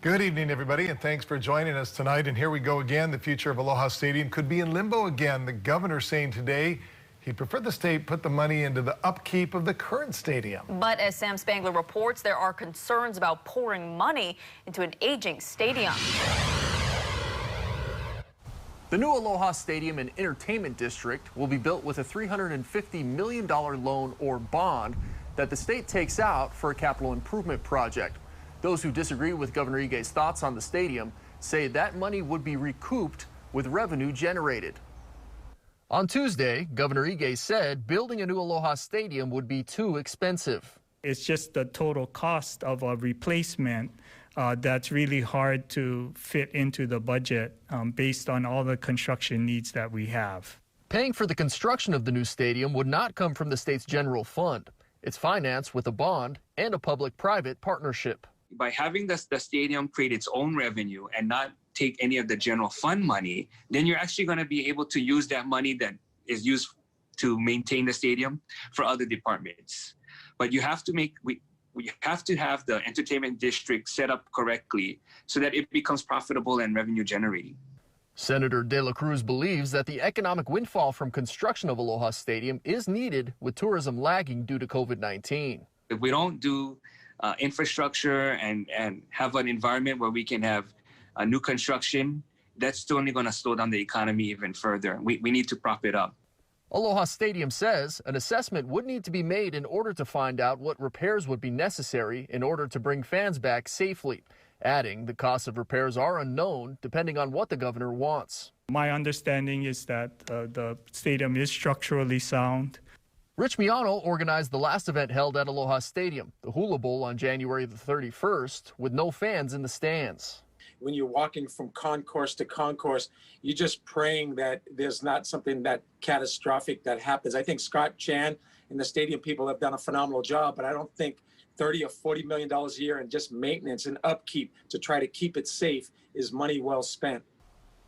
Good evening, everybody, and thanks for joining us tonight. And here we go again. The future of Aloha Stadium could be in limbo again. The governor saying today he'd prefer the state put the money into the upkeep of the current stadium. But as Sam Spangler reports, there are concerns about pouring money into an aging stadium. The new Aloha Stadium and Entertainment District will be built with a $350 million loan or bond that the state takes out for a capital improvement project. Those who disagree with Governor Ige's thoughts on the stadium say that money would be recouped with revenue generated. On Tuesday, Governor Ige said building a new Aloha Stadium would be too expensive. It's just the total cost of a replacement that's really hard to fit into the budget based on all the construction needs that we have. Paying for the construction of the new stadium would not come from the state's general fund. It's financed with a bond and a public-private partnership. By having the stadium create its own revenue and not take any of the general fund money, then you're actually going to be able to use that money that is used to maintain the stadium for other departments. But you have to we have to have the entertainment district set up correctly so that it becomes profitable and revenue generating. Senator De La Cruz believes that the economic windfall from construction of Aloha Stadium is needed with tourism lagging due to COVID-19. If we don't do infrastructure and have an environment where we can have new construction, that's still only going to slow down the economy even further. We need to prop it up. Aloha Stadium says an assessment would need to be made in order to find out what repairs would be necessary in order to bring fans back safely, adding the costs of repairs are unknown depending on what the governor wants. My understanding is that the stadium is structurally sound. Rich Miano organized the last event held at Aloha Stadium, the Hula Bowl, on January the 31st, with no fans in the stands. When you're walking from concourse to concourse, you're just praying that there's not something that catastrophic that happens. I think Scott Chan and the stadium people have done a phenomenal job, but I don't think $30 or $40 million a year in just maintenance and upkeep to try to keep it safe is money well spent.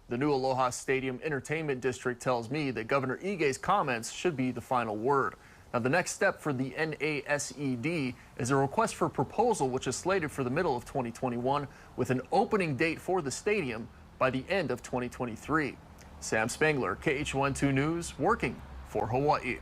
The new Aloha Stadium Entertainment District tells me that Governor Ige's comments should be the final word. Now, the next step for the NASED is a request for proposal, which is slated for the middle of 2021, with an opening date for the stadium by the end of 2023. Sam Spangler, KH12 News, working for Hawaii.